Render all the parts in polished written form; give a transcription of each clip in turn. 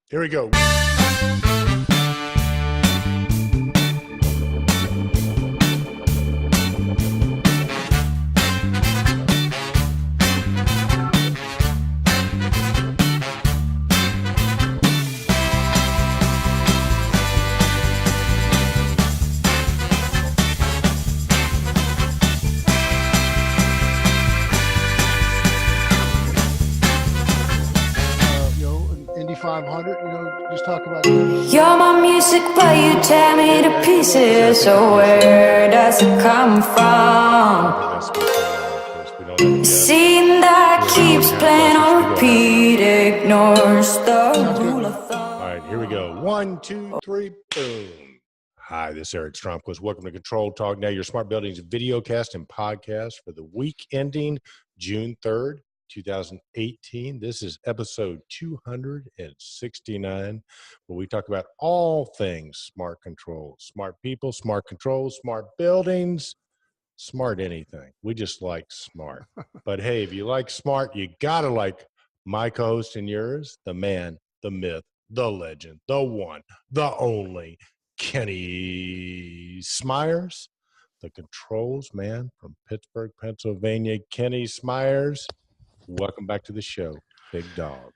Here we go. Indy 500, just talk about that. You're my music, but you tear me to pieces. So where does it come from? The scene that keeps playing on repeat ignores the rule of thumb. All right, here we go. 1, 2, 3, boom. Hi, this is Eric Stromquist. Welcome to Control Talk. Now, your smart buildings videocast and podcast for the week ending June 3rd. 2018. This is episode 269, where we talk about all things smart controls, smart people, smart controls, smart buildings, smart anything. We just like smart. But hey, if you like smart, you gotta like my co-host and yours, the man, the myth, the legend, the one, the only, Kenny Smyers, the controls man from Pittsburgh, Pennsylvania. Kenny Smyers, welcome back to the show, big dog.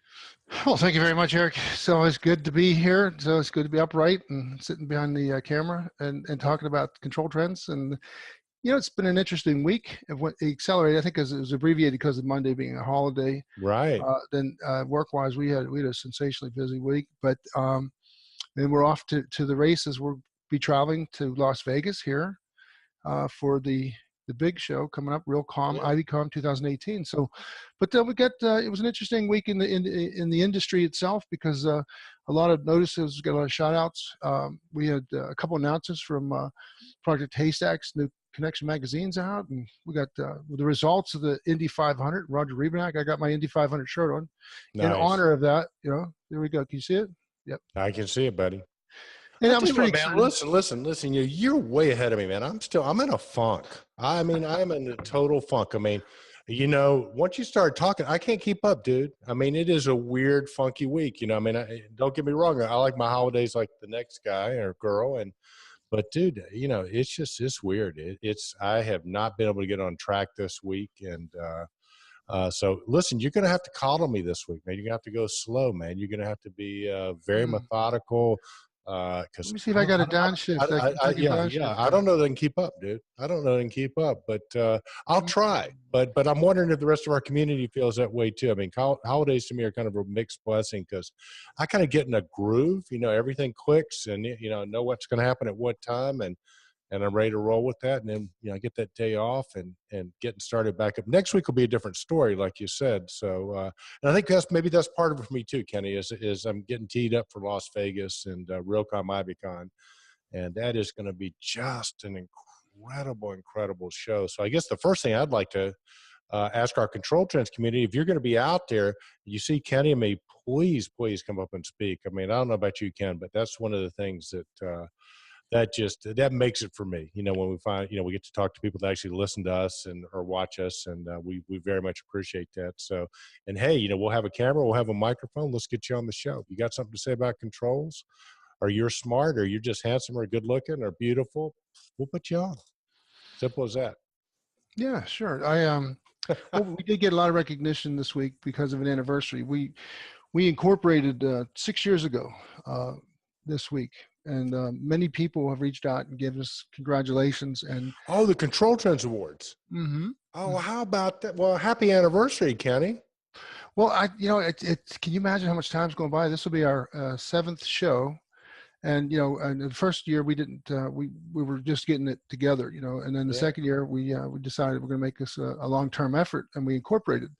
Well, thank you very much, Eric. It's always good to be here. It's always good to be upright and sitting behind the camera and talking about control trends. And, it's been an interesting week. It went accelerated, I think, because it was abbreviated because of Monday being a holiday. Right. Then work-wise, we had a sensationally busy week. But then we're off to the races. We'll be traveling to Las Vegas here for the big show coming up, Real Calm, yeah. IvyCom 2018. So, but we got it was an interesting week in the industry itself because a lot of notices, got a lot of shout outs. We had a couple announcements from Project Haystack's new Connection magazines out, and we got the results of the Indy 500. Roger Rebanak, I got my Indy 500 shirt on in honor of that. There we go. Can you see it? Yep. I can see it, buddy. And that was pretty exciting. Listen. You're way ahead of me, man. I'm in a funk. I'm in a total funk. Once you start talking, I can't keep up, dude. It is a weird, funky week. Don't get me wrong. I like my holidays like the next guy or girl. But dude, it's weird. I have not been able to get on track this week. And, so listen, you're going to have to coddle me this week, man. You're going to have to go slow, man. You're going to have to be very methodical. Let me see if I got a downshift. I don't know that I can keep up, dude. I don't know that I can keep up, but I'll try. But I'm wondering if the rest of our community feels that way too. Holidays to me are kind of a mixed blessing because I kind of get in a groove. Everything clicks, and know what's going to happen at what time, and I'm ready to roll with that. And then I get that day off and getting started back up. Next week will be a different story, like you said. So, and I think that's part of it for me too, Kenny. Is I'm getting teed up for Las Vegas and Realcom IvyCon, and that is going to be just an incredible show. So I guess the first thing I'd like to ask our Control Trends community, if you're going to be out there, you see Kenny and me, please come up and speak. I don't know about you, Ken, but that's one of the things that that makes it for me. When we find, we get to talk to people that actually listen to us or watch us, and we very much appreciate that. So, and hey, we'll have a camera, we'll have a microphone. Let's get you on the show. If you got something to say about controls, or you're smart, or you're just handsome, or good looking, or beautiful, we'll put you on. Simple as that. Yeah, sure. We did get a lot of recognition this week because of an anniversary. We incorporated 6 years ago this week. And many people have reached out and given us congratulations. And the Control Trends Awards. Mm-hmm. Oh, how about that? Well, happy anniversary, Kenny. Well, can you imagine how much time's going by? This will be our 7th show, and and the first year we didn't. We were just getting it together, and then the second year we decided we're going to make this a long-term effort, and we incorporated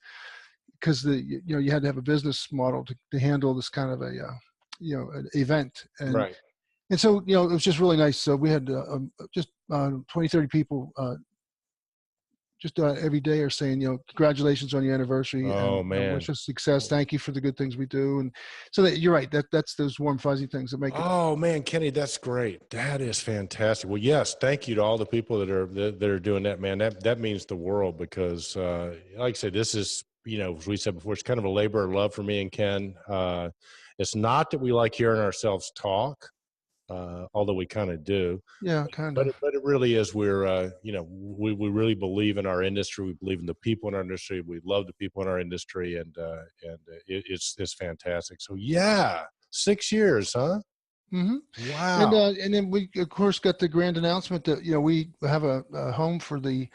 because you had to have a business model to handle this kind of a an event. And, right. And so, it was just really nice. So we had just 20, 30 people just every day are saying, congratulations on your anniversary. Oh, and, man. Wish us success. Thank you for the good things we do. And so that you're right. That's those warm, fuzzy things that make it. Oh, man, Kenny, that's great. That is fantastic. Well, yes, thank you to all the people that are doing that, man. That means the world because, like I said, this is as we said before, it's kind of a labor of love for me and Ken. It's not that we like hearing ourselves talk, although we kind of do. Yeah, kind But of. it really is, we really believe in our industry. We believe in the people in our industry. We love the people in our industry, and it's fantastic. So yeah, 6 years, huh? Mm-hmm. Wow. And then we of course got the grand announcement that we have a home for the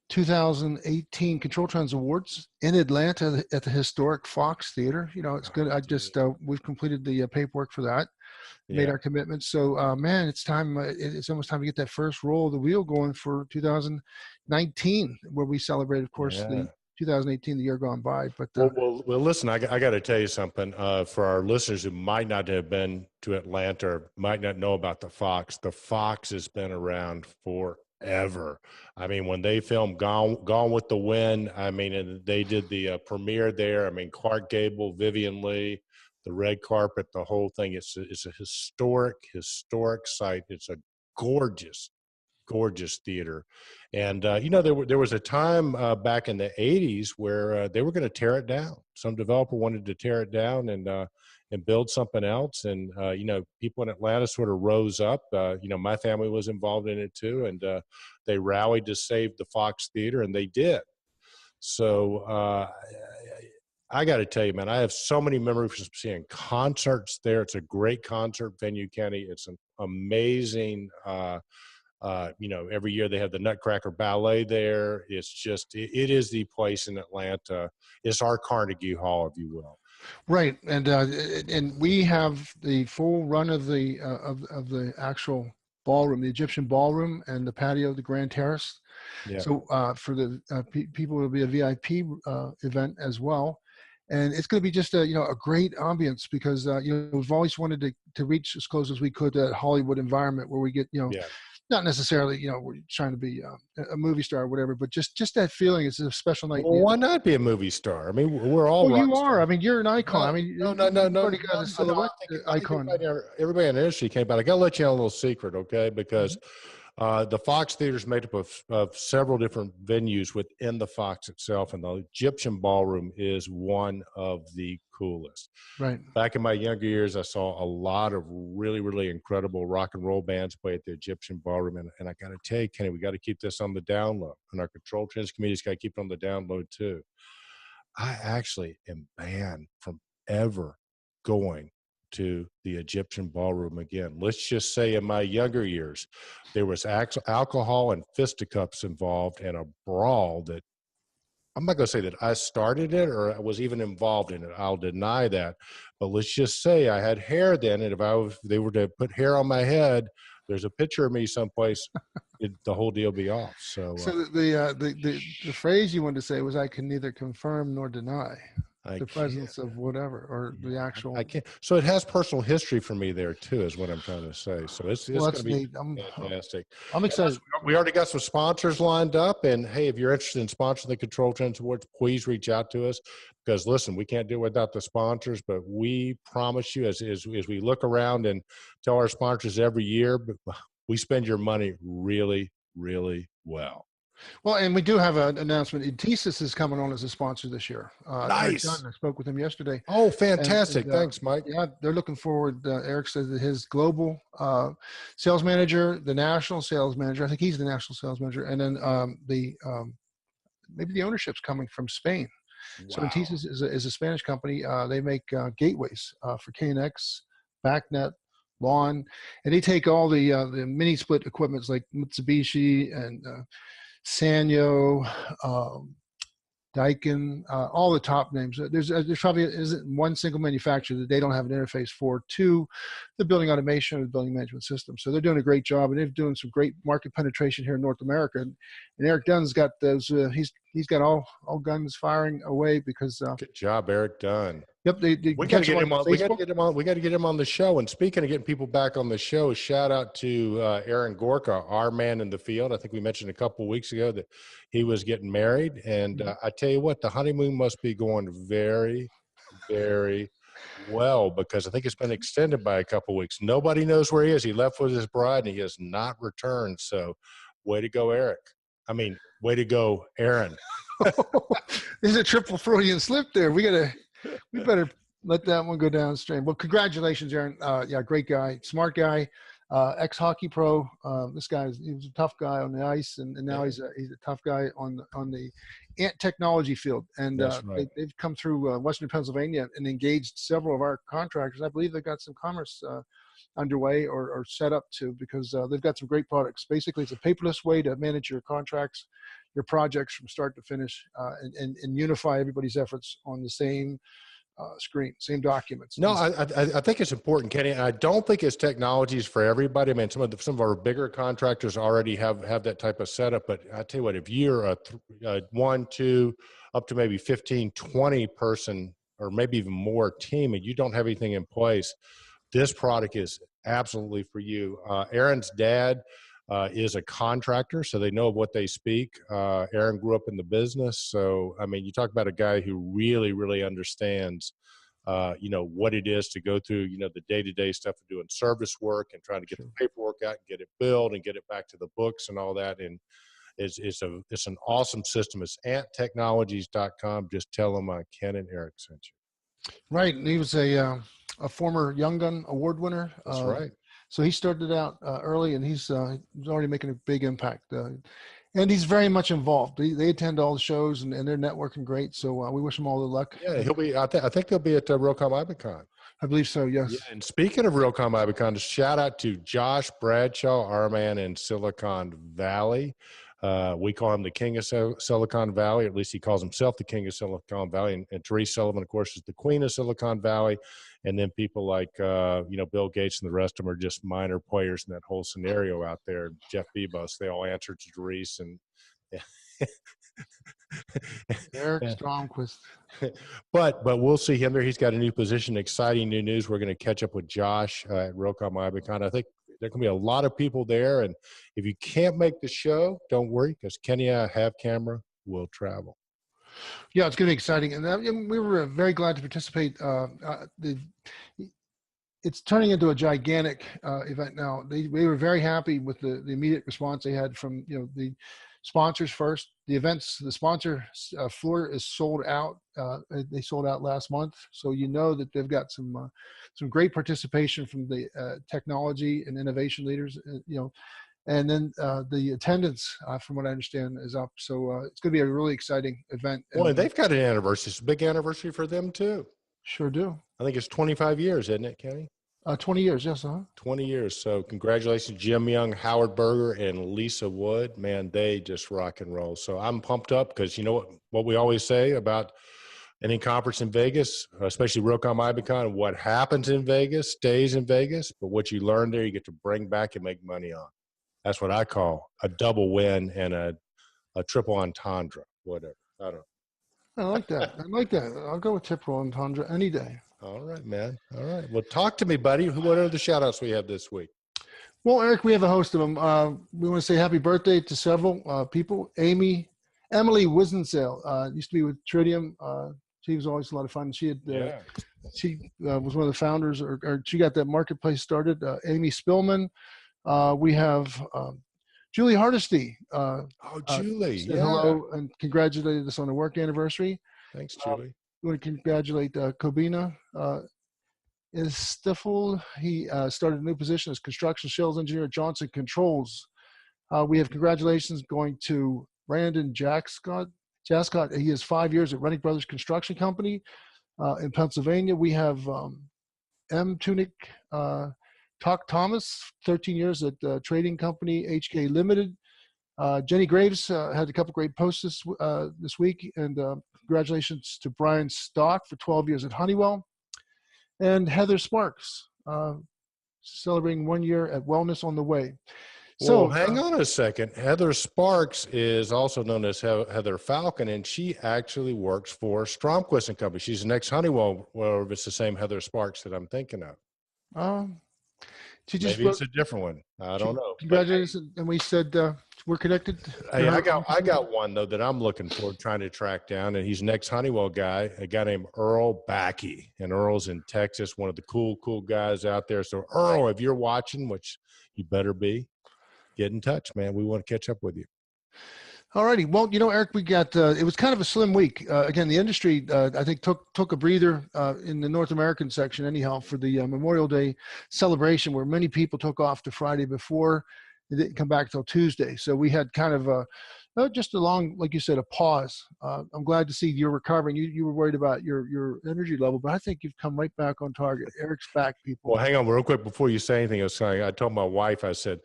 2018 Control Trends Awards in Atlanta at the historic Fox Theater. It's good. I just we've completed the paperwork for that. Made our commitment. So, man, it's time. It's almost time to get that first roll of the wheel going for 2019, where we celebrate, of course, the 2018, the year gone by. But well, listen, I got to tell you something. For our listeners who might not have been to Atlanta or might not know about the Fox has been around forever. I mean, when they filmed Gone with the Wind, I mean, and they did the premiere there. I mean, Clark Gable, Vivian Leigh, the red carpet, the whole thing. It's a historic site. It's a gorgeous theater. And there was a time back in the 80s where they were going to tear it down. Some developer wanted to tear it down and build something else. And people in Atlanta sort of rose up. My family was involved in it too, and they rallied to save the Fox Theater, and they did. So I got to tell you, man, I have so many memories from seeing concerts there. It's a great concert venue, Kenny. It's an amazing every year they have the Nutcracker Ballet there. It's just, it is the place in Atlanta. It's our Carnegie Hall, if you will. Right. And we have the full run of the actual ballroom, the Egyptian ballroom, and the patio, the Grand Terrace. Yeah. So for the people, it'll be a VIP event as well. And it's going to be just a great ambience because we've always wanted to reach as close as we could to that Hollywood environment where we get not necessarily we're trying to be a movie star or whatever, but just that feeling. It's a special night. Well, why not be a movie star? I mean, we're all. Well, you are. Stars. I mean, you're an icon. No, I mean, no. Already got a silhouette icon. Everybody in the industry came, but I got to let you in a little secret, okay? Because the Fox Theater is made up of several different venues within the Fox itself, and the Egyptian Ballroom is one of the coolest. Right. Back in my younger years, I saw a lot of really, really incredible rock and roll bands play at the Egyptian Ballroom, and I got to tell you, Kenny, we got to keep this on the down low, and our Control Trends community's got to keep it on the down low too. I actually am banned from ever going to the Egyptian Ballroom again. Let's just say in my younger years, there was alcohol and fisticuffs involved and a brawl that I'm not going to say that I started it or I was even involved in it. I'll deny that. But let's just say I had hair then, and if they were to put hair on my head, there's a picture of me someplace, the whole deal be off. So the phrase you wanted to say was, "I can neither confirm nor deny." The presence of whatever or the actual. I can't. So it has personal history for me there too, is what I'm trying to say. So it's going to be fantastic. I'm excited. We already got some sponsors lined up, and hey, if you're interested in sponsoring the Control Trends Awards, please reach out to us. Because listen, we can't do it without the sponsors, but we promise you, as we look around and tell our sponsors every year, we spend your money really, really well. Well, and we do have an announcement. Intesis is coming on as a sponsor this year. Nice. I spoke with him yesterday. Oh, fantastic. Thanks, Mike. Yeah, they're looking forward. Eric says that his global sales manager, the national sales manager, I think he's the national sales manager, and then maybe the ownership's coming from Spain. Wow. So Intesis is a Spanish company. They make gateways for KNX, BACnet, lawn, and they take all the mini split equipments like Mitsubishi and Sanyo, Daikin, all the top names. There's probably isn't one single manufacturer that they don't have an interface for to the building automation or the building management system. So they're doing a great job, and they're doing some great market penetration here in North America. And Eric Dunn's got those. He's got all guns firing away because. Good job, Eric Dunn. Yep, we got to get him on. We got to get him on. We got to get him on the show. And speaking of getting people back on the show, shout out to Aaron Gorka, our man in the field. I think we mentioned a couple of weeks ago that he was getting married, and I tell you what, the honeymoon must be going very, very well because I think it's been extended by a couple of weeks. Nobody knows where he is. He left with his bride, and he has not returned. So, way to go, Eric. I mean, Way to go, Aaron. There's a triple Freudian slip there. We better let that one go downstream. Well, congratulations, Aaron. Yeah, great guy, smart guy, ex-hockey pro. This guy he was a tough guy on the ice, and now he's a tough guy on the ant technology field. And right. they've come through Western Pennsylvania and engaged several of our contractors. I believe they've got some commerce underway or set up to, because they've got some great products. Basically, it's a paperless way to manage your contracts, your projects from start to finish, and unify everybody's efforts on the same screen, same documents. No, I think it's important, Kenny. I don't think it's technologies for everybody. I mean, some of our bigger contractors already have that type of setup. But I tell you what, if you're a 1, 2, up to maybe 15, 20 person, or maybe even more team, and you don't have anything in place, this product is absolutely for you. Aaron's dad is a contractor, so they know of what they speak. Aaron grew up in the business. So, I mean, you talk about a guy who really, really understands, what it is to go through, the day-to-day stuff of doing service work and trying to get the paperwork out and get it billed and get it back to the books and all that. And it's an awesome system. It's anttechnologies.com. Just tell them Ken and Eric sent you. Right. And he was a former Young Gun Award winner. That's right. So he started out early, and he's already making a big impact. And he's very much involved. They attend all the shows, and they're networking great. So we wish him all the luck. Yeah, he'll be. I think he'll be at Realcomm Ibicon. I believe so. Yes. Yeah, and speaking of Realcomm Ibicon, shout out to Josh Bradshaw, our man in Silicon Valley. We call him the king of Silicon Valley, or at least he calls himself the king of Silicon Valley. And Therese Sullivan, of course, is the queen of Silicon Valley. And then people like, Bill Gates and the rest of them are just minor players in that whole scenario out there. Jeff Bezos, they all answer to Therese. And Eric Stromquist. But we'll see him there. He's got a new position, exciting new news. We're going to catch up with Josh at Realcomm Ibicon. I think there can be a lot of people there. And if you can't make the show, don't worry, because Kenny and I have camera. We'll travel. Yeah, it's going to be exciting. And we were very glad to participate. It's turning into a gigantic event now. They were very happy with the immediate response they had from the sponsors first. The sponsor floor is sold out. They sold out last month, so that they've got some great participation from the technology and innovation leaders. And then the attendance, from what I understand, is up. So it's going to be a really exciting event. Well, they've got an anniversary. It's a big anniversary for them too. Sure do. I think it's 25 years, isn't it, Kenny? 20 years, yes. 20 years. So congratulations, Jim Young, Howard Berger, and Lisa Wood. Man, they just rock and roll. So I'm pumped up because what we always say about any conference in Vegas, especially Realcomm Ibicon, what happens in Vegas stays in Vegas, but what you learn there, you get to bring back and make money on. That's what I call a double win and a triple entendre, whatever. I don't know. I like that. I'll go with triple entendre any day. All right, man. All right. Well, talk to me, buddy. What are the shout-outs we have this week? Well, Eric, we have a host of them. We want to say happy birthday to several people. Emily Wisensale used to be with Tritium. She was always a lot of fun. She was one of the founders, or she got that marketplace started. Amy Spillman. We have Julie Hardesty. Julie. Said hello and congratulated us on the work anniversary. Thanks, Julie. We want to congratulate Kobina Stiffel. He started a new position as construction sales engineer at Johnson Controls. We have congratulations going to Brandon Jascott. He has 5 years at Rennick Brothers Construction Company in Pennsylvania. We have M. Tunick Thomas, 13 years at trading company HK Limited. Jenny Graves had a couple great posts this week, and congratulations to Brian Stock for 12 years at Honeywell. And Heather Sparks, celebrating 1 year at Wellness on the Way. So hang on a second. Heather Sparks is also known as Heather Falcon, and she actually works for Stromquist and Company. She's an ex-Honeywell, or if it's the same Heather Sparks that I'm thinking of. Maybe it's a different one. I don't know. Congratulations. And we said we're connected. Hey, I got one, though, that I'm looking for, trying to track down, and he's an ex-Honeywell guy, a guy named Earl Backey. And Earl's in Texas, one of the cool guys out there. So, Earl, if you're watching, which you better be, get in touch, man. We want to catch up with you. All righty. Well, Eric, we got, it was kind of a slim week. Again, the industry, I think took a breather in the North American section anyhow for the Memorial Day celebration, where many people took off the Friday before. They didn't come back till Tuesday. So we had kind of just a long, like you said, a pause. I'm glad to see you're recovering. You were worried about your energy level, but I think you've come right back on target. Eric's back, people. Well, hang on real quick before you say anything. I told my wife, I said,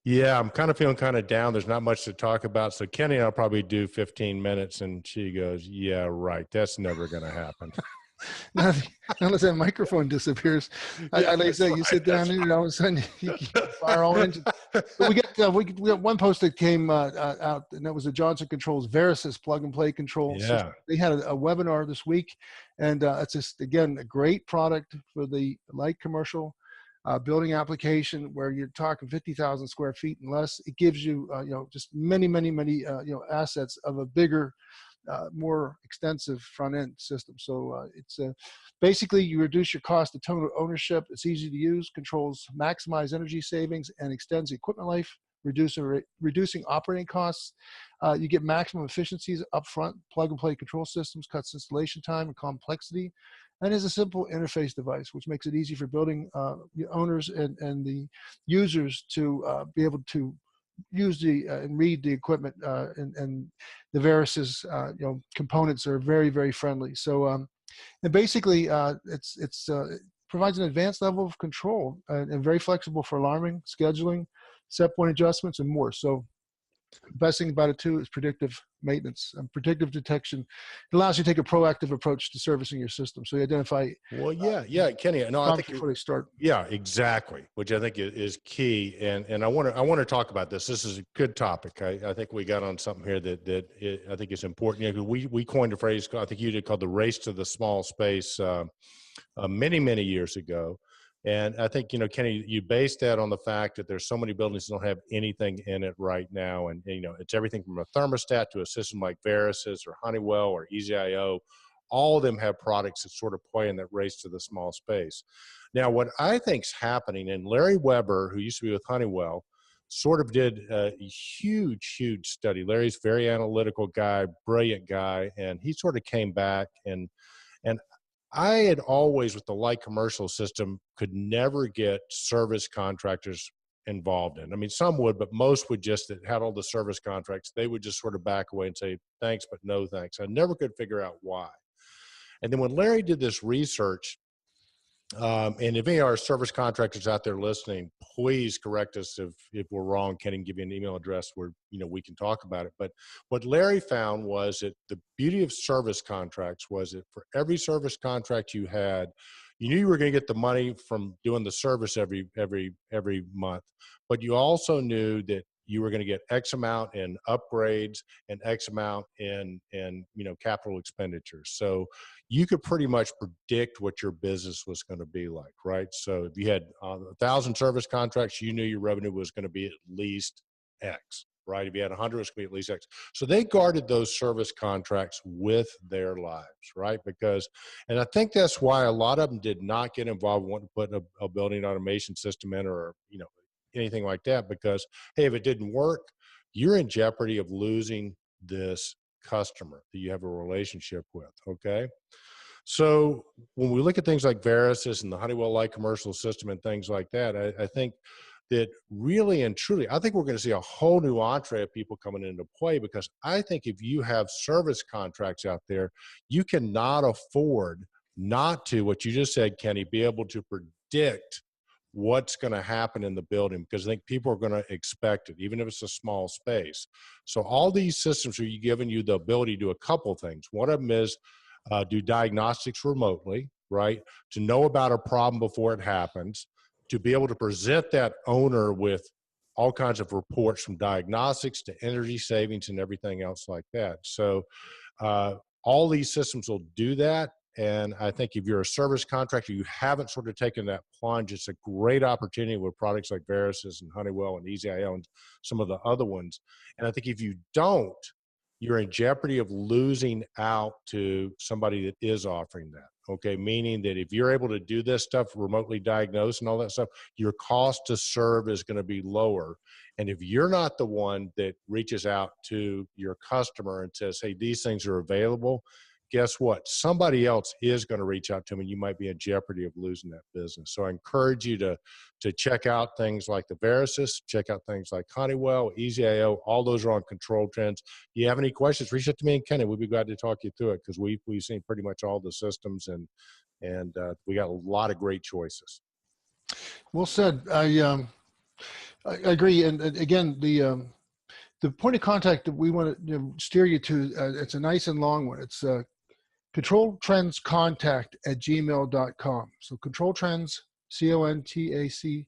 yeah, I'm kind of feeling kind of down. There's not much to talk about. So Kenny and I'll probably do 15 minutes. And she goes, yeah, right. That's never going to happen. Unless that microphone disappears. Like I say, you sit down and all of a sudden you fire all engines. But we got one post that came out, and that was the Johnson Controls Verisys plug-and-play control system. They had a webinar this week, and it's just, again, a great product for the light commercial building application where you're talking 50,000 square feet and less. It gives you, just many assets of a bigger, more extensive front end system. So it's basically you reduce your cost of total ownership. It's easy to use, controls maximize energy savings, and extends equipment life, reducing operating costs. You get maximum efficiencies upfront. Plug and play control systems cuts installation time and complexity, and is a simple interface device, which makes it easy for building owners and the users to be able to use and read the equipment, and the Verisys components are very, very friendly. So and basically it provides an advanced level of control and very flexible for alarming, scheduling, set point adjustments, and more. So the best thing about it too is predictive maintenance and predictive detection. It allows you to take a proactive approach to servicing your system. So you identify. Well, yeah, Kenny. No, I think before they start. Yeah, exactly. Which I think is key. And I want to talk about this. This is a good topic. I think we got on something here that I think is important. We coined a phrase, I think you did, called the race to the small space many years ago. And I think, Kenny, you based that on the fact that there's so many buildings that don't have anything in it right now. And it's everything from a thermostat to a system like Verisys or Honeywell or EasyIO. All of them have products that sort of play in that race to the small space. Now, what I think's happening, and Larry Weber, who used to be with Honeywell, sort of did a huge study. Larry's a very analytical guy, brilliant guy, and he sort of came back and I had always, with the light commercial system, could never get service contractors involved in. I mean, some would, but most would just, that had all the service contracts, they would just sort of back away and say, thanks, but no thanks. I never could figure out why. And then when Larry did this research, and if any of our service contractors out there listening, please correct us if we're wrong. Kenny can give you an email address where we can talk about it. But what Larry found was that the beauty of service contracts was that for every service contract you had, you knew you were going to get the money from doing the service every month, but you also knew that you were going to get X amount in upgrades and X amount in capital expenditures. So you could pretty much predict what your business was going to be like, right? So if you had 1,000 service contracts, you knew your revenue was going to be at least X, right? If you had 100, it was going to be at least X. So they guarded those service contracts with their lives, right? And I think that's why a lot of them did not get involved in wanting to put a building automation system in, or anything like that, because hey, if it didn't work, you're in jeopardy of losing this customer that you have a relationship with. Okay, so when we look at things like Verisys and the Honeywell light commercial system and things like that, I think that really and truly, I think we're going to see a whole new entree of people coming into play, because I think if you have service contracts out there, you cannot afford not to, what you just said, Kenny, be able to predict what's going to happen in the building, because I think people are going to expect it, even if it's a small space. So all these systems are giving you the ability to do a couple things. One of them is do diagnostics remotely, right? To know about a problem before it happens, to be able to present that owner with all kinds of reports from diagnostics to energy savings and everything else like that. So all these systems will do that. And I think if you're a service contractor, you haven't sort of taken that plunge, it's a great opportunity with products like Verisys and Honeywell and EasyIO and some of the other ones. And I think if you don't, you're in jeopardy of losing out to somebody that is offering that. Okay, meaning that if you're able to do this stuff, remotely diagnose and all that stuff, your cost to serve is going to be lower. And if you're not the one that reaches out to your customer and says, hey, these things are available, guess what? Somebody else is going to reach out to them, and you might be in jeopardy of losing that business. So I encourage you to check out things like the Verisys, check out things like Honeywell, EasyIO. All those are on Control Trends. If you have any questions, reach out to me and Kenny. We'd be glad to talk you through it, because we've seen pretty much all the systems, and we got a lot of great choices. Well said. I agree. And again, the point of contact that we want to steer you to, it's a nice and long one. It's ControlTrendsContact@gmail.com. So Control Trends, CONTACT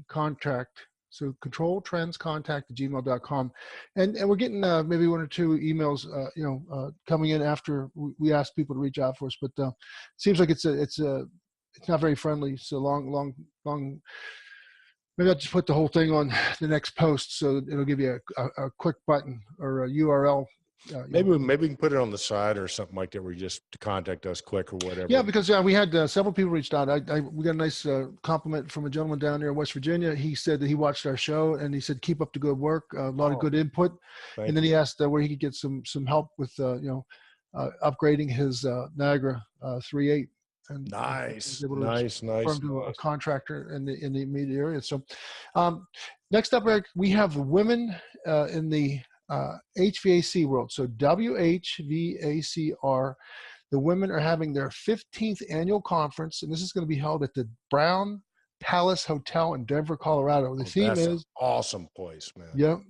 contact. So ControlTrendsContact@gmail.com. And we're getting maybe one or two emails, coming in after we ask people to reach out for us. But it seems like it's not very friendly. It's a long. Maybe I'll just put the whole thing on the next post, so it'll give you a quick button or a URL. Maybe we can put it on the side or something like that, where you just contact us quick or whatever. Yeah, because we had several people reached out. We got a nice compliment from a gentleman down there in West Virginia. He said that he watched our show, and he said, keep up the good work, a lot of good input. And then he asked where he could get some help with upgrading his Niagara 3.8. And nice. From to a contractor in the immediate area. So next up, Eric, we have women in the HVAC world. So WHVACR, the women are having their 15th annual conference, and this is going to be held at the Brown Palace Hotel in Denver, Colorado. The theme is an awesome place, man. Yep.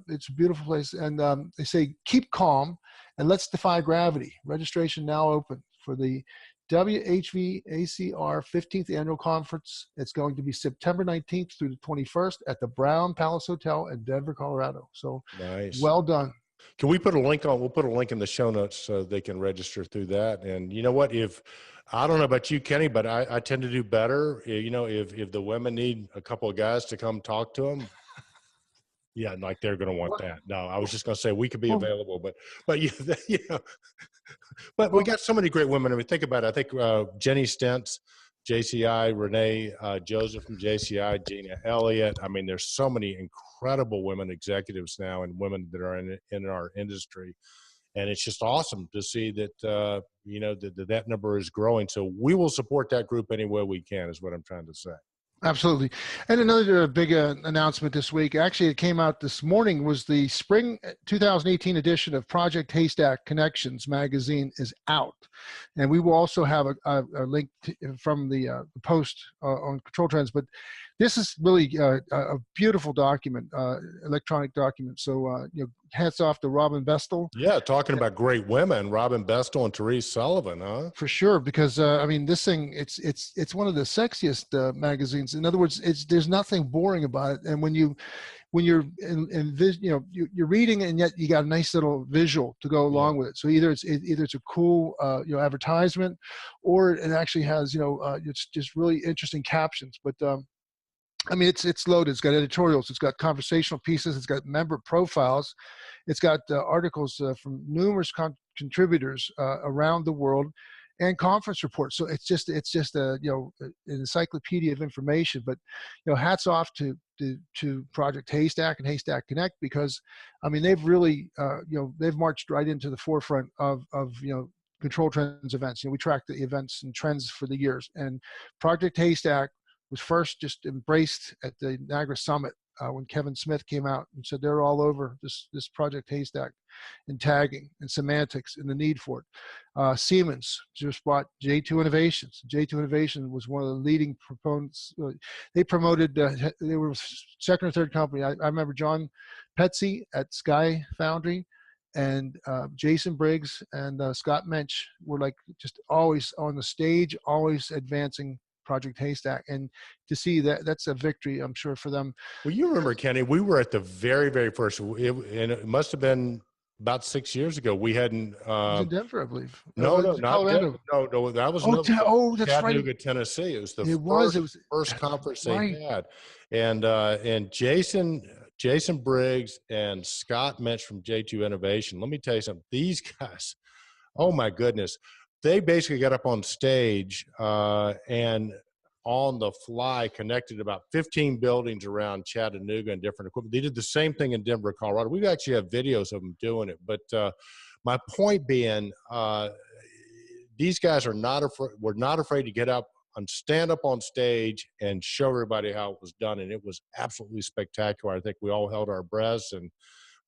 It's a beautiful place. And they say, keep calm and let's defy gravity. Registration now open for the WHVACR 15th annual conference. It's going to be September 19th through the 21st at the Brown Palace Hotel in Denver, Colorado. So nice. Well done. Can we put a link on? We'll put a link in the show notes so they can register through that. And you know what? I don't know about you, Kenny, but I tend to do better. If the women need a couple of guys to come talk to them, yeah, like they're going to want that. No, I was just going to say we could be available, but but we got so many great women. I mean, think about it. I think Jenny Stentz, JCI, Renee Joseph from JCI, Gina Elliott. I mean, there's so many incredible women executives now, and women that are in our industry. And it's just awesome to see that, that number is growing. So we will support that group any way we can, is what I'm trying to say. Absolutely. And another big announcement this week, actually it came out this morning, was the spring 2018 edition of Project Haystack Connections magazine is out. And we will also have a link from the post on Control Trends. But this is really a beautiful document, electronic document. So, hats off to Robin Bestel. Yeah, talking about great women, Robin Bestel and Therese Sullivan, huh? For sure, because this thing, it's one of the sexiest magazines. In other words, there's nothing boring about it. And when you're you're reading, and yet you got a nice little visual to go along with it. So either it's a cool advertisement, or it actually has it's just really interesting captions. But it's loaded. It's got editorials. It's got conversational pieces. It's got member profiles. It's got articles from numerous contributors around the world, and conference reports. So it's just an encyclopedia of information. But hats off to Project Haystack and Haystack Connect, because they've really they've marched right into the forefront of Control Trends events. We track the events and trends for the years, and Project Haystack was first just embraced at the Niagara Summit when Kevin Smith came out and said they're all over this Project Haystack and tagging and semantics and the need for it. Siemens just bought J2 Innovations. J2 Innovation was one of the leading proponents. They promoted, they were second or third company. I remember John Petsy at Sky Foundry, and Jason Briggs and Scott Mensch were like just always on the stage, always advancing Project Haystack. And to see that's a victory, I'm sure, for them. Well, you remember, Kenny, we were at the very, very first, and it must have been about 6 years ago. We hadn't. It was in Denver, I believe. No, not Colorado. No, that was that's Chattanooga, right. Tennessee. It was the first conference they had, and Jason Briggs and Scott Mensch from J2 Innovation. Let me tell you something. These guys, oh my goodness. they basically got up on stage and on the fly connected about 15 buildings around Chattanooga and different equipment. They did the same thing in Denver, Colorado. We actually have videos of them doing it. But my point being, these guys are not afraid. We're not afraid to get up and stand up on stage and show everybody how it was done. And it was absolutely spectacular. I think we all held our breaths and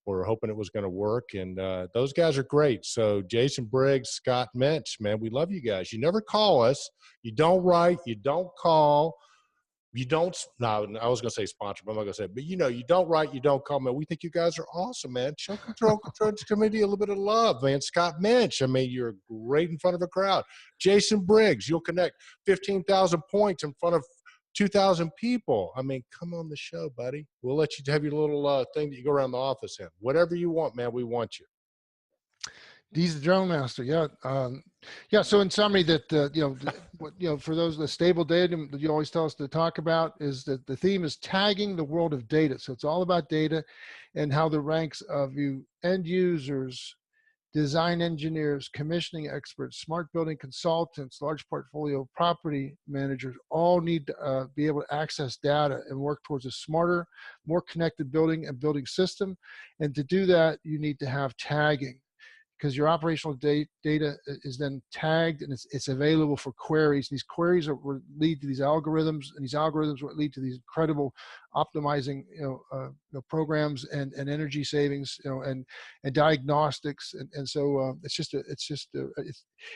we're hoping it was going to work. And those guys are great. So Jason Briggs, Scott Minch, man, we love you guys. You never call us. You don't write. You don't call. You don't. No, I was going to say sponsor, but I'm not going to say it. But, you know, you don't write. You don't call, man. We think you guys are awesome, man. Show Control Committee a little bit of love, man. Scott Minch, I mean, you're great in front of a crowd. Jason Briggs, you'll connect 15,000 points in front of 2,000 people. I mean, come on the show, buddy. We'll let you have your little thing that you go around the office in. Whatever you want, man, we want you. He's the drone master. Yeah. Yeah. So in summary, that, for those, the stable data that you always tell us to talk about is that the theme is tagging the world of data. So it's all about data and how the ranks of you end users, design engineers, commissioning experts, smart building consultants, large portfolio property managers all need to be able to access data and work towards a smarter, more connected building and building system. And to do that, you need to have tagging, because your operational data is then tagged and it's available for queries. These queries will lead to these algorithms, and these algorithms will lead to these incredible optimizing programs and energy savings, and diagnostics. And so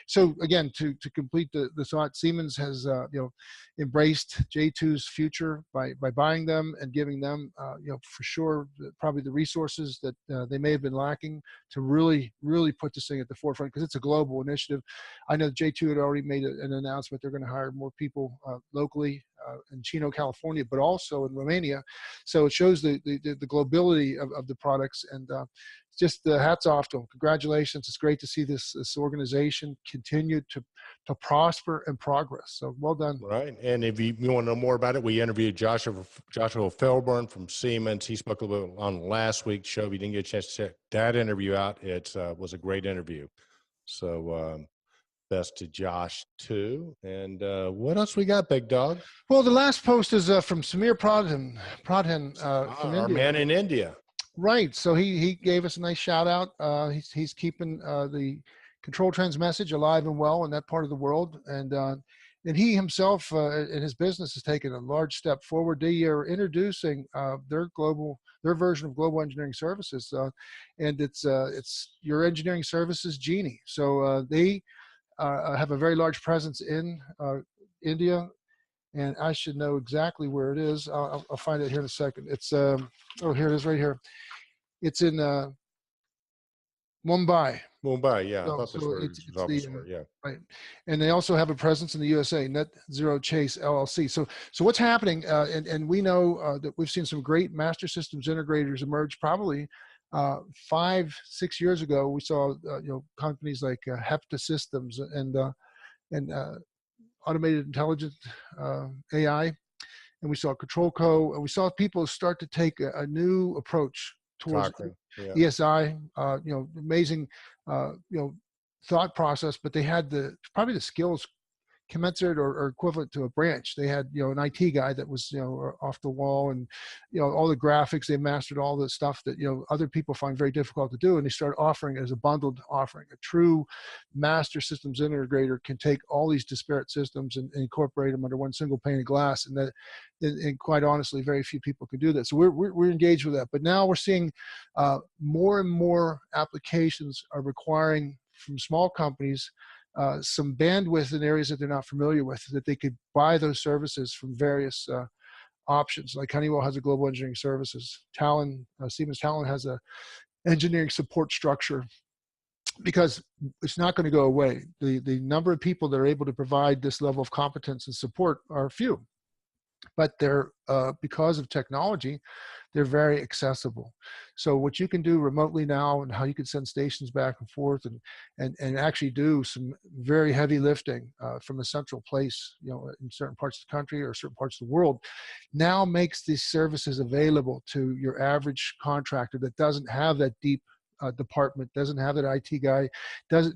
so again, to complete the thought, Siemens has embraced J2's future by buying them and giving them for sure probably the resources that they may have been lacking to really put this thing at the forefront, because it's a global initiative. I know J2 had already made an announcement. They're going to hire more people locally in Chino, California, but also in Romania. So it shows the globality of the products, and just hats off to them. Congratulations. It's great to see this organization continue to prosper and progress. So well done. Right. And if you want to know more about it, we interviewed Joshua Felburn from Siemens. He spoke a little bit on last week's show. If you didn't get a chance to check that interview out, it was a great interview. So best to Josh too. And what else we got, big dog? Well, the last post is from Samir Pradhan from our India. man in India. Right. So he gave us a nice shout out. He's keeping the Control Trends message alive and well in that part of the world. And he himself in his business has taken a large step forward. They are introducing their version of Global Engineering Services, and it's your engineering services genie. So they have a very large presence in India, and I should know exactly where it is. I'll find it here in a second. It's here it is right here. It's in Mumbai. Mumbai, yeah. So, I thought this was yeah. Right. And they also have a presence in the USA, Net Zero Chase LLC. So what's happening, and we know that we've seen some great master systems integrators emerge probably 5-6 years ago. We saw companies like Hepta Systems and Automated Intelligent AI, and we saw ControlCo, and we saw people start to take a new approach towards ESI. Amazing thought process, but they had probably the skills commensurate or equivalent to a branch. They had an IT guy that was off the wall, and all the graphics. They mastered all the stuff that other people find very difficult to do, and they started offering it as a bundled offering. A true master systems integrator can take all these disparate systems and incorporate them under one single pane of glass, and quite honestly, very few people can do that. So we're engaged with that. But now we're seeing more and more applications are requiring from small companies some bandwidth in areas that they're not familiar with, that they could buy those services from various options. Like Honeywell has a Global Engineering Services. Siemens Talon has a engineering support structure, because it's not going to go away. The number of people that are able to provide this level of competence and support are few, but they're because of technology, they're very accessible. So what you can do remotely now, and how you can send stations back and forth and actually do some very heavy lifting from a central place, in certain parts of the country or certain parts of the world, now makes these services available to your average contractor that doesn't have that deep department, doesn't have that IT guy, doesn't,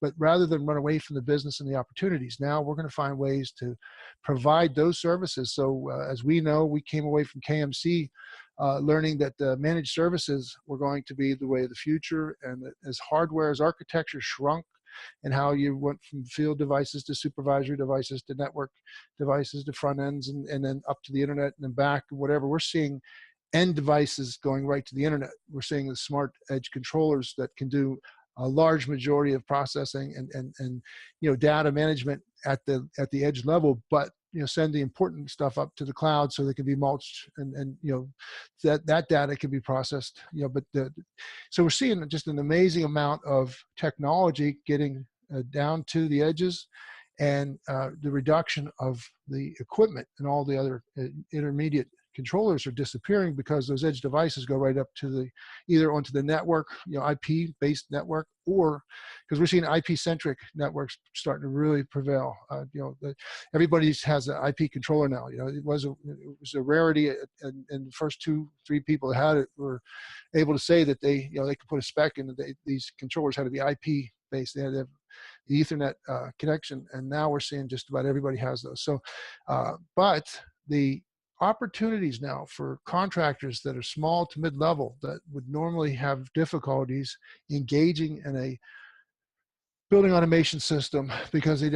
but rather than run away from the business and the opportunities, now we're going to find ways to provide those services. So as we know, we came away from KMC learning that managed services were going to be the way of the future, and that as hardware, as architecture shrunk, and how you went from field devices to supervisory devices to network devices to front ends, and then up to the internet and then back and whatever. We're seeing end devices going right to the internet. We're seeing the smart edge controllers that can do a large majority of processing and data management at the edge level, but send the important stuff up to the cloud so they can be mulched and that data can be processed. So we're seeing just an amazing amount of technology getting down to the edges, and the reduction of the equipment and all the other intermediate controllers are disappearing because those edge devices go right up to either onto the network, IP based network, or because we're seeing IP centric networks starting to really prevail. Everybody has an IP controller now. It was a rarity, and the first 2-3 people that had it were able to say that they could put a spec in. These controllers had to be IP based. They had to have the Ethernet connection, and now we're seeing just about everybody has those. So, but the opportunities now for contractors that are small to mid-level that would normally have difficulties engaging in a building automation system because they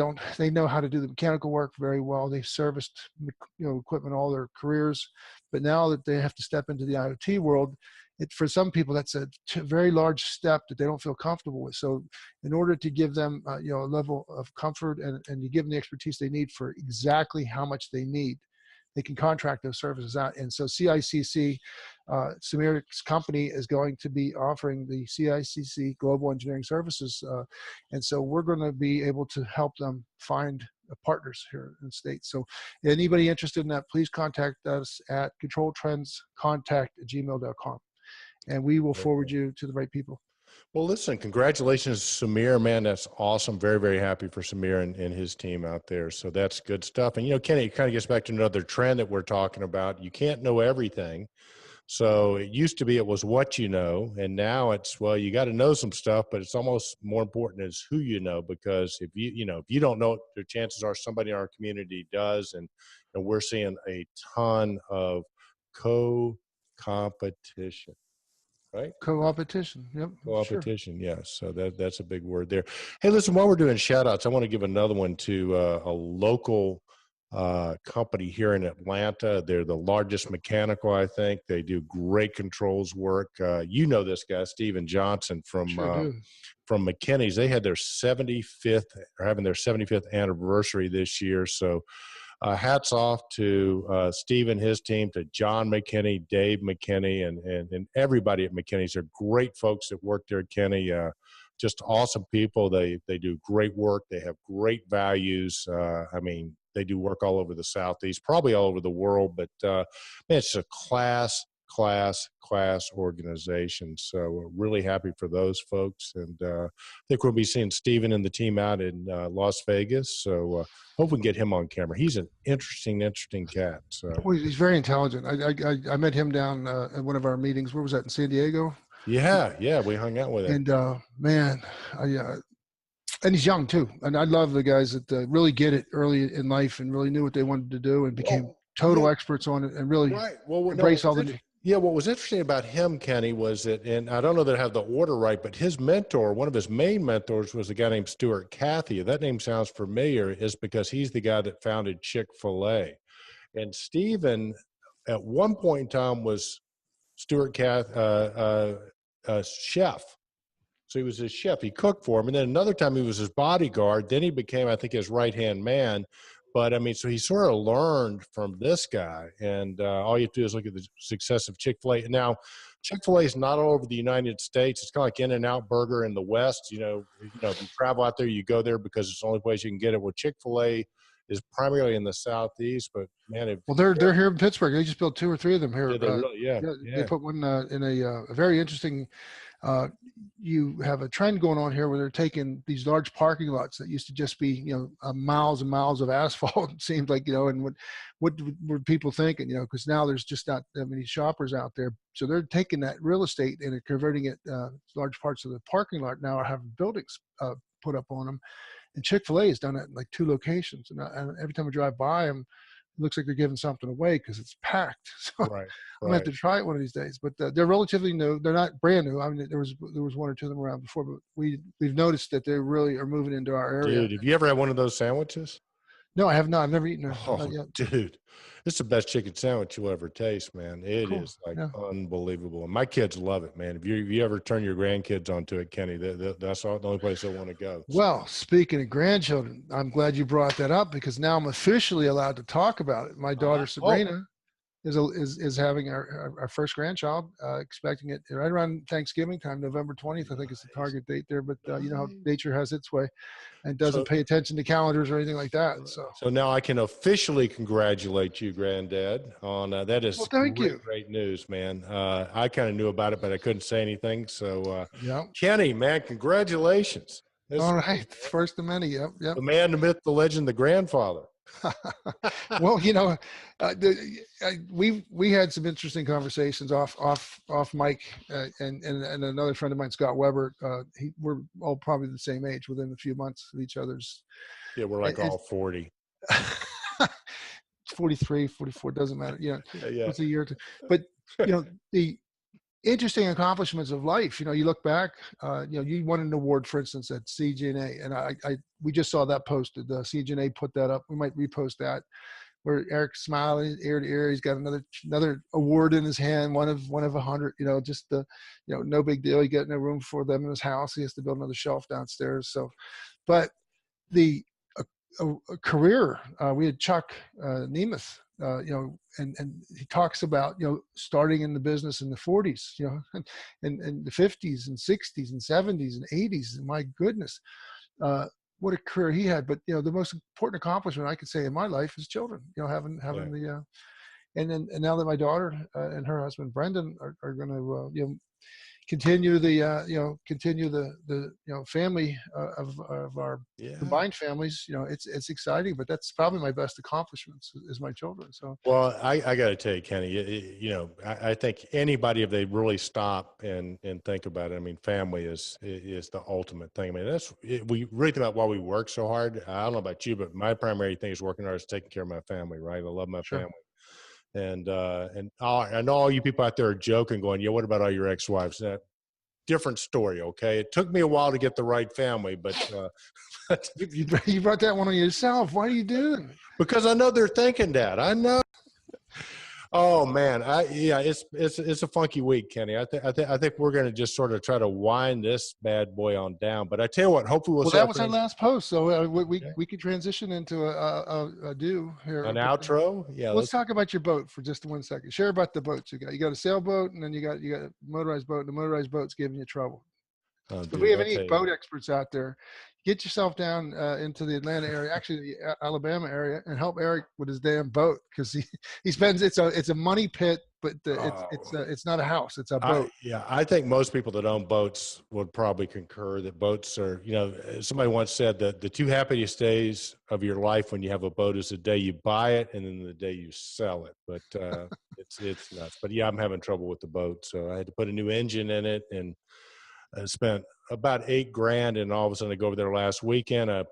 know how to do the mechanical work very well. They've serviced equipment all their careers, but now that they have to step into the IoT world, for some people that's a very large step that they don't feel comfortable with. So in order to give them a level of comfort and you give them the expertise they need for exactly how much they need, they can contract those services out. And so CICC, Smyers company, is going to be offering the CICC Global Engineering Services. And so we're going to be able to help them find partners here in the States. So anybody interested in that, please contact us at controltrendscontact@gmail.com. And we will forward you to the right people. Well, listen, congratulations, Samir, man. That's awesome. Very, very happy for Samir and his team out there. So that's good stuff. And, Kenny, it kind of gets back to another trend that we're talking about. You can't know everything. So it used to be it was what you know, and now it's, well, you got to know some stuff, but it's almost more important is who you know, because if you don't know, the chances are somebody in our community does, and we're seeing a ton of competition. Right? Co-opetition. Yep. Co-opetition. Sure. Yes. So that's a big word there. Hey, listen, while we're doing shout outs, I want to give another one to a local company here in Atlanta. They're the largest mechanical, I think. They do great controls work. This guy, Steven Johnson from McKinney's. They had their 75th anniversary this year. So hats off to Steve and his team, to John McKinney, Dave McKinney, and everybody at McKinney's. They're great folks that work there at Kenny. Just awesome people. They do great work. They have great values. They do work all over the Southeast, probably all over the world, but man, it's a class organization. So we're really happy for those folks. And I think we'll be seeing Steven and the team out in Las Vegas. So hope we can get him on camera. He's an interesting cat. So he's very intelligent. I met him down at one of our meetings. Where was that, in San Diego? Yeah, we hung out with him. And man, and he's young too. And I love the guys that really get it early in life and really knew what they wanted to do and became total experts on it and really embrace all the. Yeah, what was interesting about him, Kenny, was that, and I don't know that I have the order right, but his mentor, one of his main mentors, was a guy named Stuart Cathy. That name sounds familiar, is because he's the guy that founded Chick-fil-A. And Stephen, at one point in time, was Stuart Cathy, chef. So he was his chef. He cooked for him. And then another time he was his bodyguard. Then he became, I think, his right-hand man. But, so he sort of learned from this guy. And all you have to do is look at the success of Chick-fil-A. And now, Chick-fil-A is not all over the United States. It's kind of like In-N-Out Burger in the West. If you travel out there, you go there because it's the only place you can get it. Well, Chick-fil-A is primarily in the Southeast, but man, they're here in Pittsburgh. They just built 2 or 3 of them here. Yeah, They put one in a very interesting. You have a trend going on here where they're taking these large parking lots that used to just be miles and miles of asphalt. It seems like and what were people thinking? Because now there's just not that many shoppers out there. So they're taking that real estate and converting it. Large parts of the parking lot now are having buildings put up on them. And Chick-fil-A has done it in like 2 locations. And every time I drive by them, it looks like they're giving something away because it's packed. So Right. I'm going to have to try it one of these days. But they're relatively new. They're not brand new. I mean, there was 1 or 2 of them around before, but we've noticed that they really are moving into our area. Dude, have you ever had one of those sandwiches? No, I have not. I've never eaten it. Oh, Not yet. dude, it's the best chicken sandwich you'll ever taste, man. It Cool. is like Yeah. unbelievable. And my kids love it, man. If you ever turn your grandkids onto it, Kenny, that's the only place they want to go. Well, speaking of grandchildren, I'm glad you brought that up because now I'm officially allowed to talk about it. My daughter Sabrina is having our first grandchild, expecting it right around Thanksgiving time, November 20th. I think is the target date there. But you know how nature has its way, and doesn't pay attention to calendars or anything like that. So now I can officially congratulate you, Granddad, on that. Is thank you. Great news, man. I kind of knew about it, but I couldn't say anything. So, yeah. Kenny, man, congratulations. All right, first of many. Yep. The man, the myth, the legend, the grandfather. Well, you know, we had some interesting conversations off mic, and another friend of mine, Scott Weber. We're all probably the same age, within a few months of each other's. Yeah, we're like all 40. 43, 44, doesn't matter. You know, Yeah. it's a year or 2. But you know, the interesting accomplishments of life. You know, you look back. You know, you won an award, for instance, at CGNA, and we just saw that posted. CGNA put that up. We might repost that. Where Eric's smiling ear to ear. He's got another award in his hand, one of 100. You know, just no big deal. He got no room for them in his house. He has to build another shelf downstairs. So, but the a career. We had Chuck Nemeth. You know, and he talks about, you know, starting in the business in the 40s, you know, and the 50s and 60s and 70s and 80s. And my goodness, what a career he had. But, you know, the most important accomplishment I could say in my life is children, you know, having the, and now that my daughter and her husband, Brendan, are going to, you know, continue the family of our combined families. You know, it's exciting, but that's probably my best accomplishments is my children. So, well, I got to tell you, Kenny, you know, I think anybody, if they really stop and think about it, I mean, family is the ultimate thing. I mean, we really think about why we work so hard. I don't know about you, but my primary thing is working hard is taking care of my family, right? I love my family. And I know all you people out there are joking, going, "Yeah, what about all your ex-wives?" Different story, okay? It took me a while to get the right family, but you brought that one on yourself. Why are you doing? Because I know they're thinking that. I know. Oh man, it's a funky week, Kenny. I think we're going to just sort of try to wind this bad boy on down. But I tell you what, hopefully well, that was our last post, so we could transition into a do here. An outro. Yeah. Let's talk about your boat for just 1 second. Share about the boats you got. You got a sailboat, and then you got a motorized boat. The motorized boat's giving you trouble. If we have any boat experts out there, get yourself down into the Atlanta area, actually the Alabama area, and help Eric with his damn boat, because he spends it's a money pit, but it's not a house, it's a boat. I think most people that own boats would probably concur that boats are, you know, somebody once said that the 2 happiest days of your life when you have a boat is the day you buy it and then the day you sell it. But it's nuts. But yeah, I'm having trouble with the boat, so I had to put a new engine in it, and I spent about $8,000, and all of a sudden I go over there last weekend. A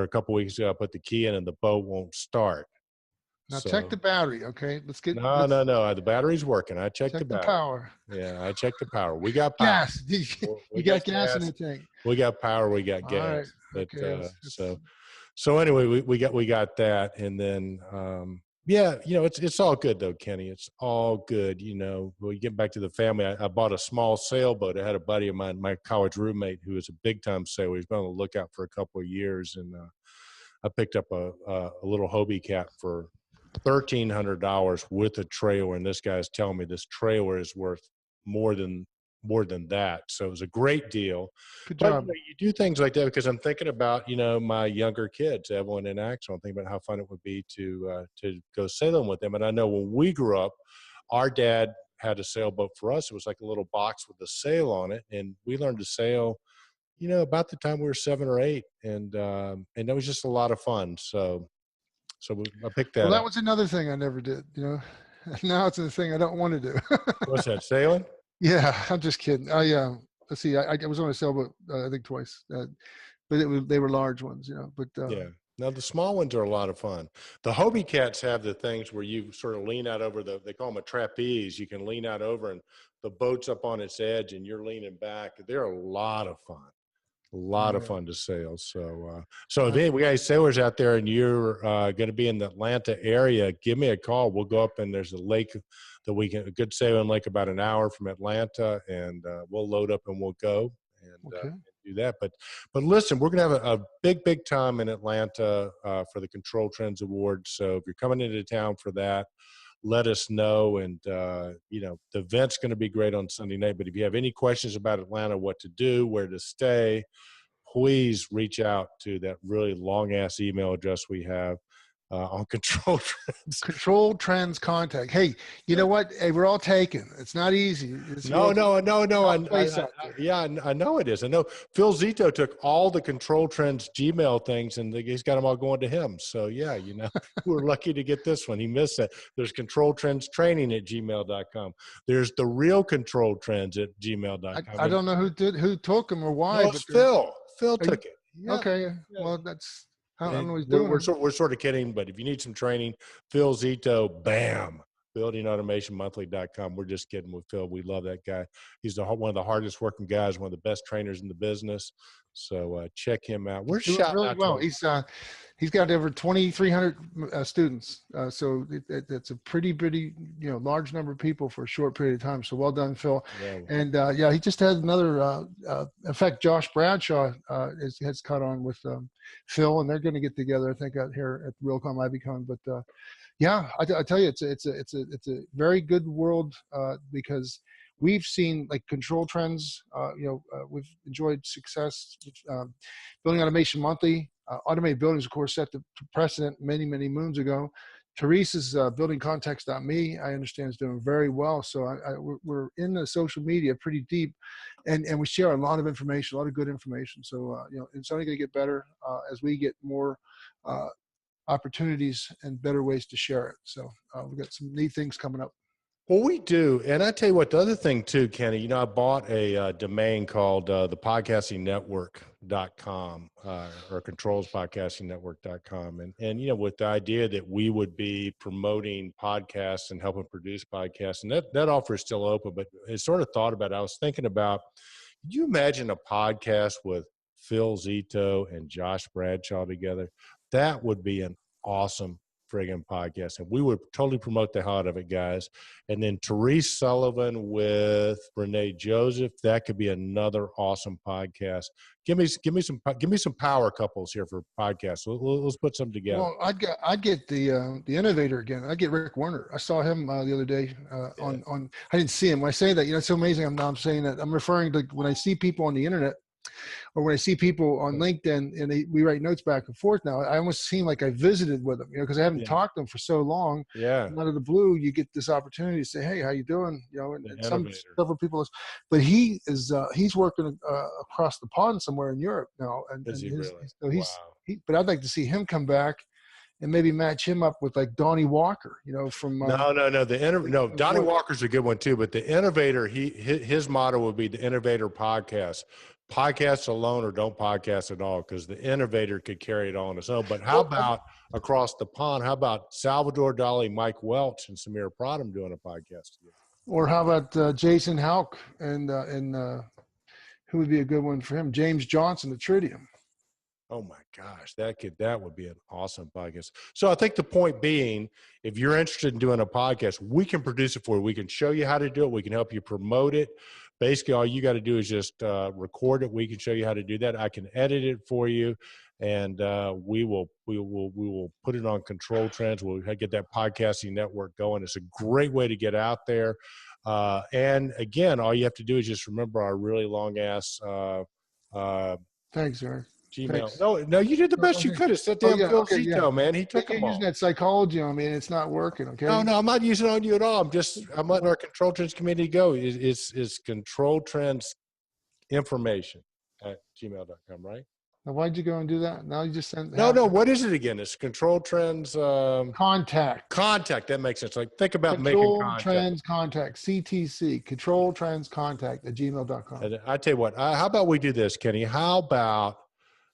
couple weeks ago, I put the key in, and the boat won't start. Now check the battery, okay? No. The battery's working. I checked the battery. Power. Yeah, I checked the power. We got power. Gas. You got gas in the tank. We got power. We got gas. All right. But, okay. So anyway, we got that, and then yeah, you know, it's all good though, Kenny. It's all good. You know, when we get back to the family, I bought a small sailboat. I had a buddy of mine, my college roommate, who is a big time sailor. He's been on the lookout for a couple of years, and I picked up a little Hobie cat for $1,300 with a trailer. And this guy's telling me this trailer is worth more than that. So it was a great deal. Good job. But, you know, you do things like that because I'm thinking about, you know, my younger kids, Evelyn and Axel. I'm thinking about how fun it would be to go sailing with them. And I know when we grew up, our dad had a sailboat for us. It was like a little box with a sail on it. And we learned to sail, you know, about the time we were 7 or 8. And that was just a lot of fun. So I picked that Well, that up. was another thing I never did, you know. Now it's the thing I don't want to do. What's that, sailing? Yeah, I'm just kidding. Let's see. I was on a sailboat, I think twice, but they were large ones, But Yeah. Now the small ones are a lot of fun. The Hobie cats have the things where you sort of lean out over they call them a trapeze. You can lean out over and the boat's up on its edge and you're leaning back. They're a lot of fun. A lot of fun to sail. So if we got sailors out there and you're going to be in the Atlanta area, give me a call. We'll go up and there's a lake that a good sailing lake about an hour from Atlanta, and we'll load up and we'll go and do that. But listen, we're going to have a big time in Atlanta for the Control Trends Awards. So if you're coming into town for that, let us know. And, the event's going to be great on Sunday night. But if you have any questions about Atlanta, what to do, where to stay, please reach out to that really long-ass email address we have on Control Trends. Control Trends Contact. Hey, you know what? Hey, we're all taken. It's not easy. No. I know it is. I know Phil Zito took all the Control Trends Gmail things and he's got them all going to him. So yeah, we're lucky to get this one. He missed it. There's Control Trends Training at gmail.com. There's the real Control Trends at gmail.com. I don't know who took them or why. No, it's Phil. Phil took it. Yeah. Okay. Yeah. Well, that's. I don't know what he's doing. We're sort of kidding, but if you need some training, Phil Zito, bam, buildingautomationmonthly.com. We're just kidding with Phil. We love that guy. He's one of the hardest working guys, one of the best trainers in the business. So check him out. We're shouting really out well. He's got over 2,300 students. So that's a pretty large number of people for a short period of time. So well done, Phil. Yeah. And he just had another. In fact, Josh Bradshaw has caught on with Phil, and they're going to get together, I think, out here at Realcomm IBCon. But I tell you, it's a very good world because we've seen like Control Trends. We've enjoyed success. Building Automation Monthly, Automated Buildings, of course, set the precedent many moons ago. Teresa's buildingcontext.me, I understand, is doing very well. So we're in the social media pretty deep, and we share a lot of information, a lot of good information. So it's only going to get better as we get more opportunities and better ways to share it. So we've got some neat things coming up. Well, we do. And I tell you what, the other thing too, Kenny, I bought a domain called thepodcastingnetwork.com or controlspodcastingnetwork.com. And, with the idea that we would be promoting podcasts and helping produce podcasts, and that offer is still open, but it's sort of thought about, I was thinking about, could you imagine a podcast with Phil Zito and Josh Bradshaw together? That would be an awesome friggin' podcast, and we would totally promote the hell out of it, guys. And then Therese Sullivan with Renee Joseph, that could be another awesome podcast. Give me some power couples here for podcasts. Let's put some together. Well, I'd get the innovator again. I'd get Rick Werner. I saw him the other day on. I didn't see him. When I say that, it's so amazing. I'm saying that. I'm referring to when I see people on the internet. Or when I see people on LinkedIn and we write notes back and forth now, I almost seem like I visited with them, because I haven't talked to them for so long. Yeah. And out of the blue, you get this opportunity to say, "Hey, how you doing?" And several people. But he is he's working across the pond somewhere in Europe now. Is he really? So but I'd like to see him come back and maybe match him up with like Donnie Walker, from No, Donnie Walker's a good one too. But the innovator, his motto would be the innovator podcast. Podcast alone or don't podcast at all, because the innovator could carry it on its own. But how about across the pond? How about Salvador Dali, Mike Welch, and Samir Pradham doing a podcast together? Or how about Jason Houck and who would be a good one for him? James Johnson, the Tritium. Oh my gosh, that would be an awesome podcast. So I think the point being, if you're interested in doing a podcast, we can produce it for you. We can show you how to do it. We can help you promote it. Basically, all you got to do is just record it. We can show you how to do that. I can edit it for you, and we will put it on Control Trends. We'll get that podcasting network going. It's a great way to get out there. And again, all you have to do is just remember our really long ass. Thanks, Eric. Gmail. Thanks. No, you did the best you could. It's that damn Phil Zito, man. He took them all. Using that psychology on me, and it's not working. Okay. No, I'm not using it on you at all. I'm letting our Control Trends community go. It's Control Trends information at gmail.com, right? Now, why'd you go and do that? Now you just sent. No. What is it again? It's Control Trends. Contact. Contact. That makes sense. Like think about making Control contact. Trends Contact. CTC. Control Trends Contact @gmail.com. And I tell you what. How about we do this, Kenny? How about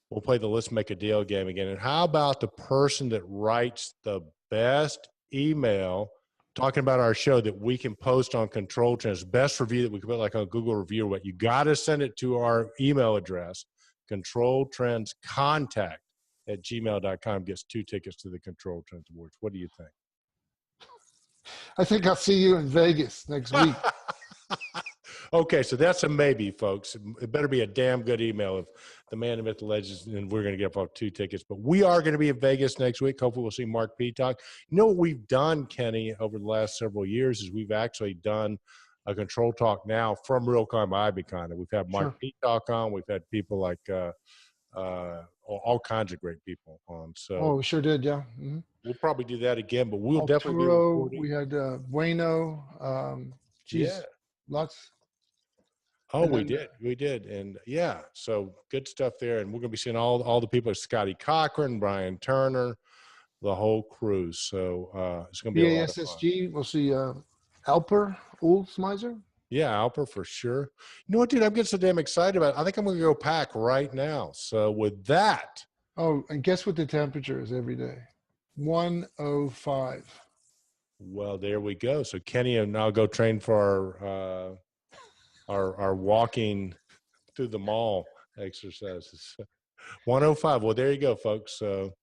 we'll play the Let's Make a Deal game again? And how about the person that writes the best email talking about our show that we can post on Control Trends, best review that we can put like on Google review or what? You got to send it to our email address. Control Trends Contact @gmail.com gets 2 tickets to the Control Trends Awards. What do you think? I think I'll see you in Vegas next week. Okay, so that's a maybe, folks. It better be a damn good email of the man, the myth, the legends, and we're going to get off 2 tickets. But we are going to be in Vegas next week. Hopefully we'll see Mark Peacock. You know what we've done, Kenny, over the last several years is we've actually done a Control Talk now from Realcom Ibicon. We've had Mark Peacock on. We've had people like all kinds of great people on. So we sure did, yeah. Mm-hmm. We'll probably do that again, but we'll definitely be Arturo, recording. we had Bueno. Lots. Oh, we did. And yeah, so good stuff there. And we're going to be seeing all the people, Scotty Cochran, Brian Turner, the whole crew. So it's going to be a lot of fun. BASSG, we'll see Alper Smyers. Yeah, Alper for sure. You know what, dude? I'm getting so damn excited about it. I think I'm going to go pack right now. So with that. Oh, and guess what the temperature is every day? 105. Well, there we go. So Kenny and I'll go train for our walking through the mall exercises. 105. Well, there you go, folks. So,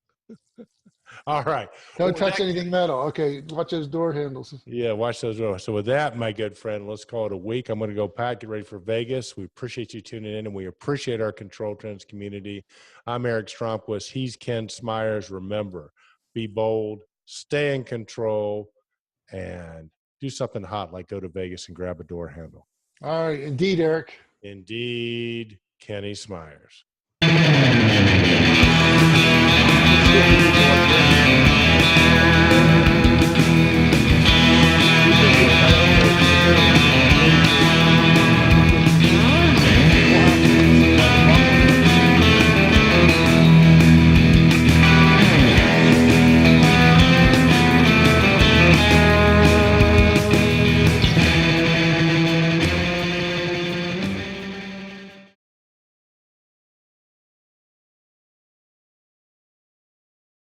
all right. Don't touch anything metal. Okay, watch those door handles. Yeah, watch those doors. So with that, my good friend, let's call it a week. I'm going to go pack, get ready for Vegas. We appreciate you tuning in, and we appreciate our Control Trends community. I'm Eric Stromquist. He's Ken Smyers. Remember, be bold, stay in control, and do something hot like go to Vegas and grab a door handle. All right. Indeed, Eric. Indeed, Kenny Smyers.